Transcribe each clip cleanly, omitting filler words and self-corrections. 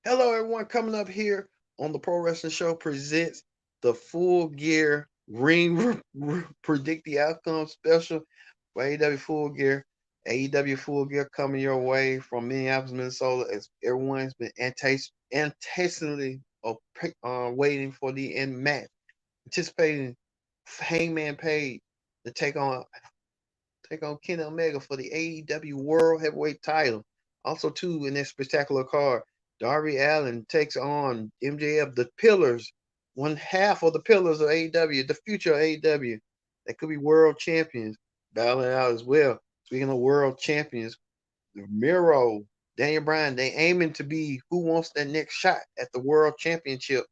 Hello, everyone. Coming up here on the Pro Wrestling Show presents the Full Gear Predict the Outcome special for AEW Full Gear. AEW Full Gear coming your way from Minneapolis, Minnesota. As everyone's been anticipatingly waiting for the end match, anticipating Hangman Page to take on Kenny Omega for the AEW World Heavyweight title. Also, too, in this spectacular card, Darby Allin takes on MJF, the pillars, one half of the pillars of AEW, the future of AEW. That could be world champions battling out as well. Speaking of world champions, Miro, Daniel Bryan, they aiming to be who wants that next shot at the world championship.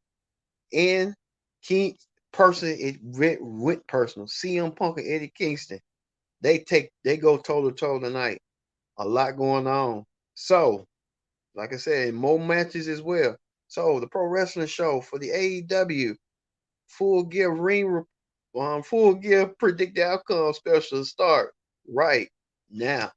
And King person, it went personal. CM Punk and Eddie Kingston they go toe to toe tonight. A lot going on. So, like I said, more matches as well. So the pro wrestling show for the AEW Full Gear Full Gear Predict the Outcome special start right now.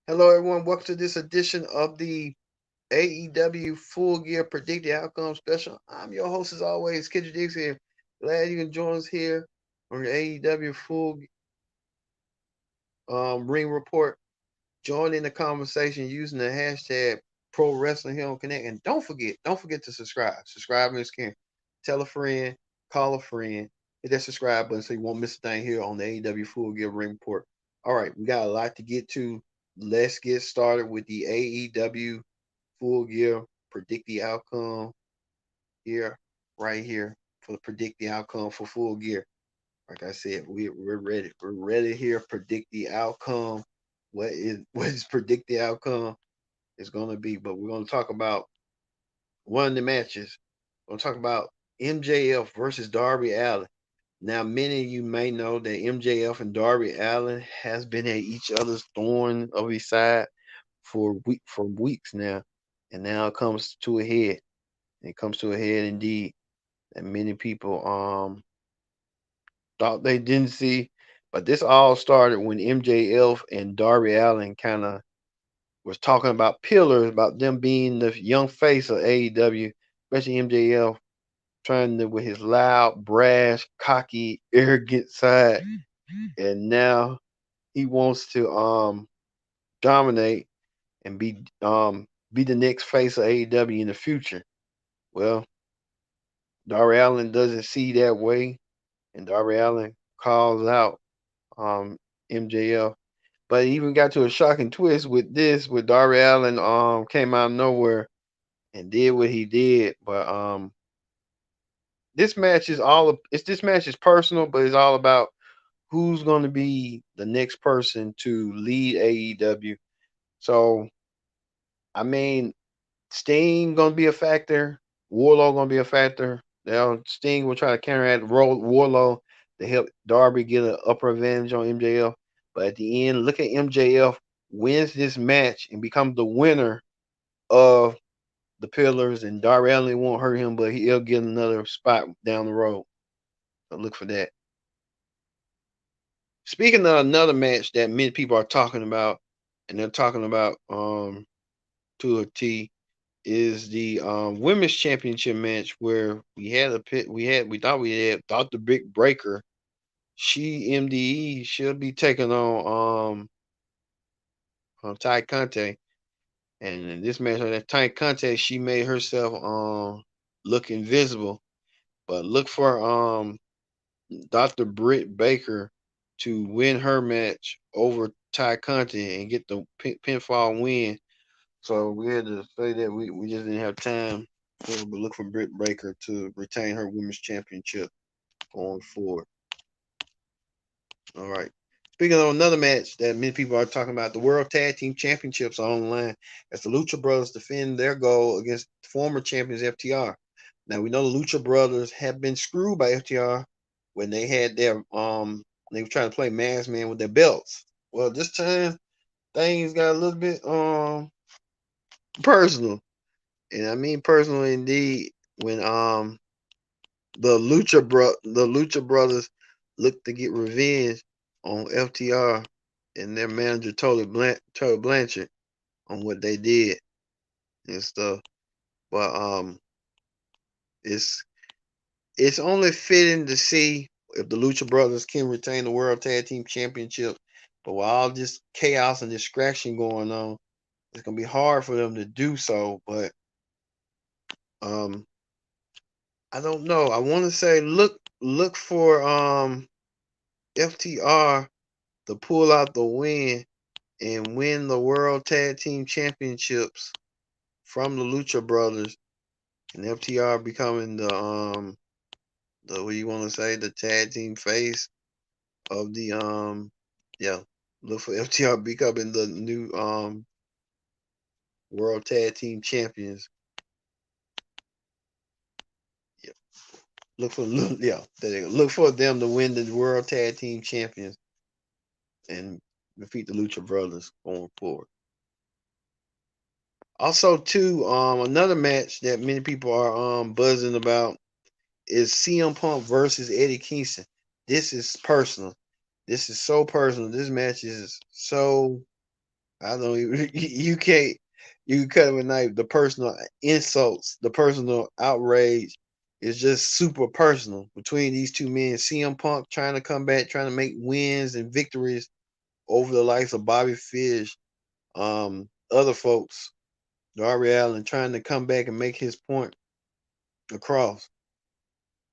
Hello, everyone. Welcome to this edition of the AEW Full Gear Predict the Outcome special. I'm your host, as always, Kendrick Diggs here. Glad you can join us here on the AEW Full Ring Report. Join in the conversation using the hashtag Pro Wrestling here on Connect. And don't forget to subscribe. Subscribe and scan. Tell a friend, call a friend, hit that subscribe button so you won't miss a thing here on the AEW Full Gear Ring Report. All right, we got a lot to get to. Let's get started with the AEW Full Gear Predict the Outcome here, right here, for the Predict the Outcome for Full Gear. Like I said, we're ready. We're ready here. Predict the outcome. What is predict the outcome is going to be? But we're going to talk about one of the matches. We're going to talk about MJF versus Darby Allin. Now, many of you may know that MJF and Darby Allin has been at each other's thorn of his side for weeks now, and now it comes to a head. It comes to a head indeed. And many people thought they didn't see. But this all started when MJF and Darby Allin kind of was talking about pillars, about them being the young face of AEW, especially MJF trying to with his loud, brash, cocky, arrogant side. And now he wants to dominate and be the next face of AEW in the future. Well, Darby Allin doesn't see that way, and Darby Allin calls out MJF. But it even got to a shocking twist with this, with Darby Allin came out of nowhere and did what he did. But this match is personal, but it's all about who's going to be the next person to lead AEW. So I mean, Sting going to be a factor, Warlow going to be a factor. Sting will try to counteract Warlow to help Darby get an upper advantage on MJF. But at the end, look at MJF wins this match and becomes the winner of the Pillars, and Darby Allin won't hurt him, but he'll get another spot down the road. So look for that. Speaking of another match that many people are talking about, and they're talking about to a T, is the women's championship match where we thought we had Dr. Brick Breaker. She MDE should be taking on Ty Conte. And in this match on that Ty Conte, she made herself look invisible. But look for Dr. Britt Baker to win her match over Ty Conti and get the pinfall win. So we had to say that we just didn't have time. But look for Britt Baker to retain her women's championship going forward. All right. Speaking of another match that many people are talking about, the World Tag Team Championships are on the line as the Lucha Brothers defend their goal against former champions FTR. Now we know the Lucha Brothers have been screwed by FTR when they had their They were trying to play masked man with their belts. Well, this time things got a little bit personal, and I mean personal indeed. When the Lucha Brothers looked to get revenge on FTR and their manager Tully Blanchard on what they did and stuff. But it's it's only fitting to see if the Lucha Brothers can retain the World Tag Team Championship. But with all this chaos and distraction going on, it's gonna be hard for them to do so. But um, I don't know. I want to say look for FTR to pull out the win and win the World Tag Team Championships from the Lucha Brothers, and FTR becoming the what you want to say, the tag team face of the yeah, look for FTR becoming the new World Tag Team Champions. Yeah. Look for them to win the World Tag Team Champions and defeat the Lucha Brothers going forward. Also, too, another match that many people are buzzing about is CM Punk versus Eddie Kingston. This is personal. This is so personal. This match is so, I don't even you can't, you can cut him a knife. The personal insults, the personal outrage is just super personal between these two men. CM Punk trying to come back, trying to make wins and victories over the likes of Bobby Fish, other folks, Darby Allin, trying to come back and make his point across.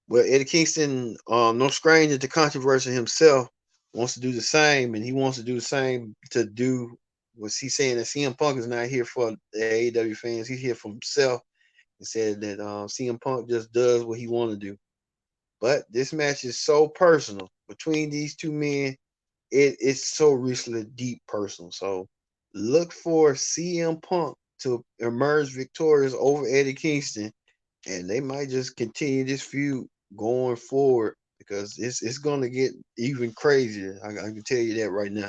Well, Eddie Kingston, no stranger to controversy himself, wants to do the same, and he wants to do the same to do was he saying that CM Punk is not here for the AEW fans. He's here for himself, and said that CM Punk just does what he want to do. But this match is so personal between these two men. It's so recently deep personal. So look for CM Punk to emerge victorious over Eddie Kingston, and they might just continue this feud going forward because it's going to get even crazier. I can tell you that right now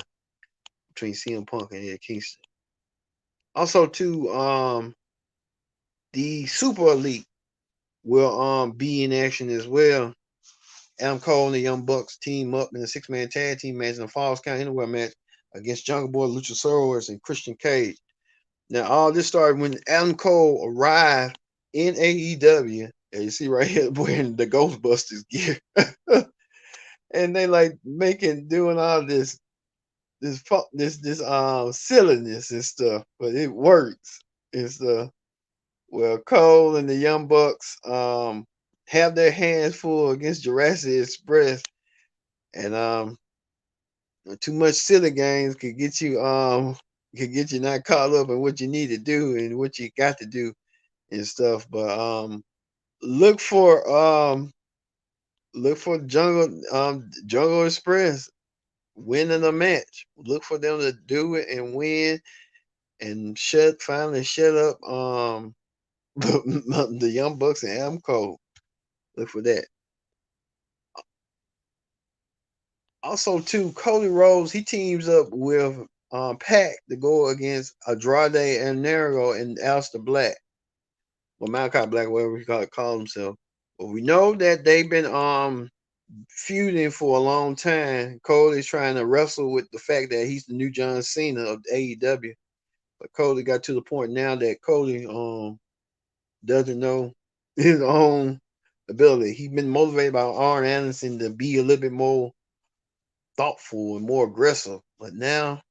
between CM Punk and Eddie Kingston. Also, too, the Super Elite will be in action as well. Adam Cole and the Young Bucks team up in a six-man tag team match in a Falls Count Anywhere match against Jungle Boy, Luchasaurus, and Christian Cage. Now, all this started when Adam Cole arrived in AEW. And you see right here wearing the Ghostbusters gear. And they like doing all this silliness and stuff, but it works and stuff. Well, Cole and the Young Bucks have their hands full against Jurassic Express, and too much silly games could get you not caught up in what you need to do and what you got to do and stuff. But look for Jungle Express winning a match. Look for them to do it and win and finally shut up the Young Bucks and Adam Cole. Look for that. Also, too, Cody Rhodes, he teams up with Pac to go against Andrade and Nero and Aleister Black. Well, Malachi Black, whatever he call himself. But we know that they've been feuding for a long time. Cody's trying to wrestle with the fact that he's the new John Cena of AEW. But Cody got to the point now that Cody doesn't know his own ability. He's been motivated by Arn Anderson to be a little bit more thoughtful and more aggressive. But now,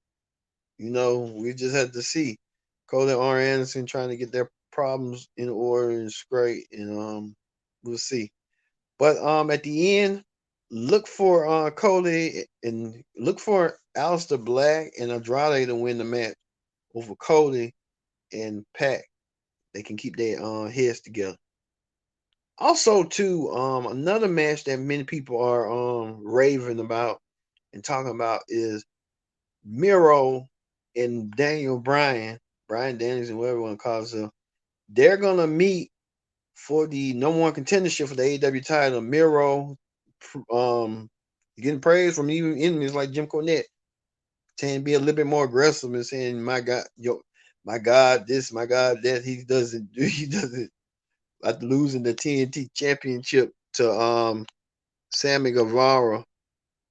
we just had to see Cody and Arn Anderson trying to get their problems in order and straight, and we'll see. But at the end, look for Cody and look for Aleister Black and Andrade to win the match over Cody and Pac. They can keep their heads together. Also, too, another match that many people are raving about and talking about is Miro and Daniel Brian Danielson, whatever everyone calls him. They're gonna meet for the number one contendership for the AEW title. Miro Getting praise from even enemies like Jim Cornette, saying be a little bit more aggressive and saying, "My God, my God, this, my God, that." He doesn't do. He doesn't. After losing the TNT Championship to Sammy Guevara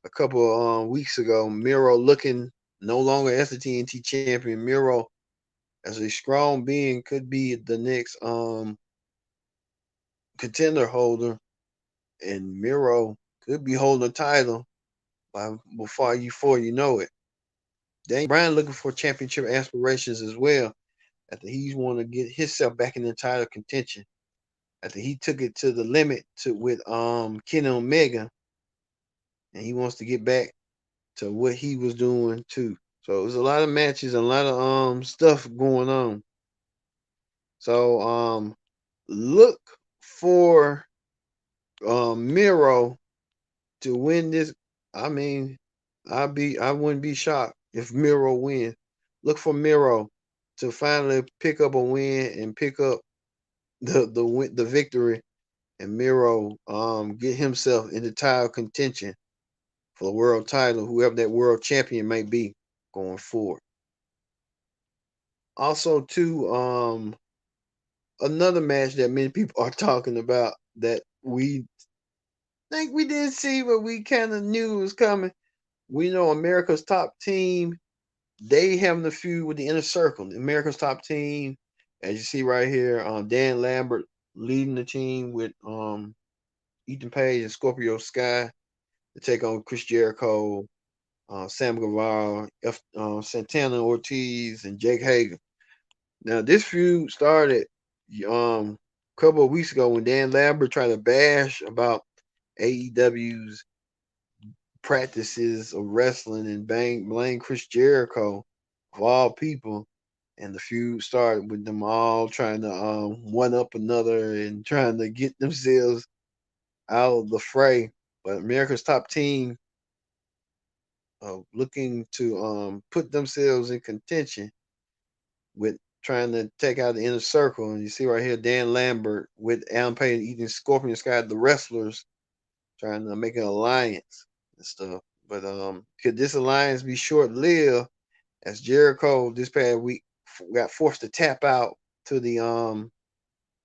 a couple weeks ago, Miro looking no longer as the TNT champion. Miro, as a strong being, could be the next contender holder, and Miro could be holding the title before you know it. Daniel Bryan looking for championship aspirations as well. After he's want to get himself back in the title contention. After he took it to the limit with Kenny Omega, and he wants to get back to what he was doing too. So there's a lot of matches and a lot of stuff going on. So look for Miro to win this. I mean, I wouldn't be shocked if Miro wins. Look for Miro to finally pick up a win and pick up the victory, and Miro get himself into title contention for the world title, whoever that world champion may be going forward. Also, too, another match that many people are talking about that we think we didn't see, but we kind of knew was coming. We know America's Top Team. They having a feud with the Inner Circle. America's Top Team, as you see right here, Dan Lambert leading the team with Ethan Page and Scorpio Sky to take on Chris Jericho, Sam Guevara, Santana Ortiz, and Jake Hager. Now, this feud started a couple of weeks ago when Dan Lambert tried to bash about AEW's practices of wrestling and blame Chris Jericho of all people. And the feud started with them all trying to one up another and trying to get themselves out of the fray. But America's Top Team looking to put themselves in contention with trying to take out the Inner Circle. And you see right here Dan Lambert with Adam Page eating Scorpion Sky, the wrestlers, trying to make an alliance and stuff. But could this alliance be short lived, as Jericho this past week got forced to tap out to the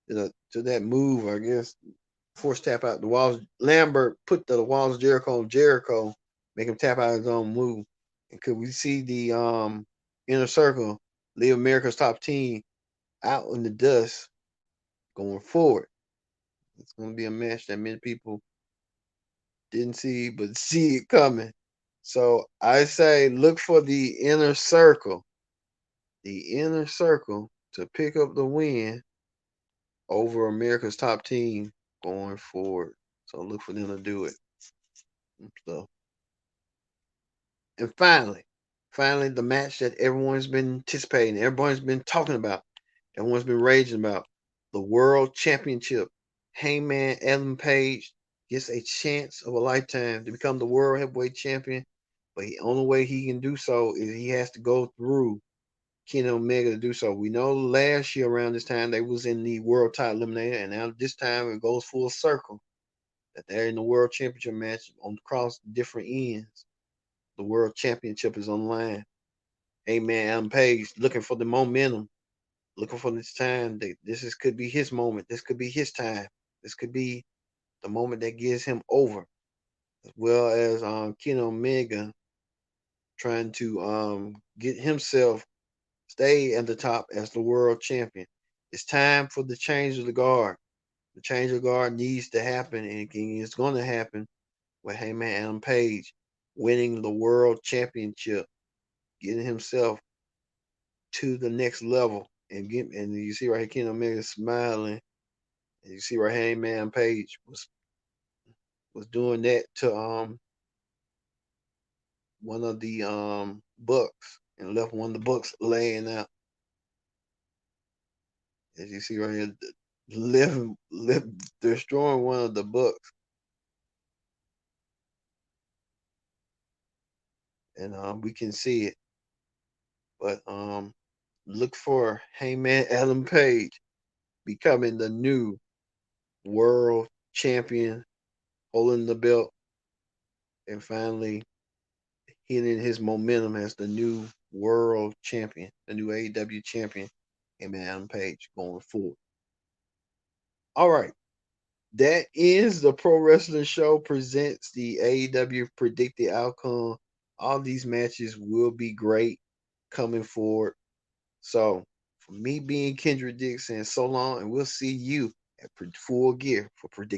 to that move, I guess. Forced tap out the walls. Lambert put the walls of Jericho on Jericho, make him tap out his own move. And could we see the Inner Circle leave America's Top Team out in the dust going forward? It's going to be a match that many people didn't see, but see it coming. So I say look for the Inner Circle to pick up the win over America's Top Team going forward. So look for them to do it. So, and finally, the match that everyone's been anticipating, everyone's been talking about, everyone's been raging about, the World Championship. Hangman Adam Page gets a chance of a lifetime to become the World Heavyweight Champion, but the only way he can do so is he has to go through Kenny Omega to do so. We know last year around this time they was in the World Title Eliminator, and now this time it goes full circle that they're in the World Championship match on across different ends. The World Championship is on the line. Amen. Adam Page looking for the momentum, looking for this time. Could be his moment. This could be his time. This could be the moment that gets him over, as well as Kenny Omega trying to get himself stay at the top as the world champion. It's time for the change of the guard. The change of guard needs to happen, and it's going to happen with Heyman Adam Page winning the world championship, getting himself to the next level, and you see right here, Kenny Omega smiling, and you see right here, Heyman Page was doing that to one of the Bucks and left one of the Bucks laying out. As you see right here, live destroying one of the Bucks. And we can see it. But look for Heyman Adam Page becoming the new world champion, holding the belt and finally hitting his momentum as the new world champion, the new AEW champion, and Adam Page going forward. All right. That is the Pro Wrestling Show presents the AEW Predict the Outcome. All these matches will be great coming forward. So, for me being Kendrick Dixon, so long, and we'll see you at Full Gear for Predict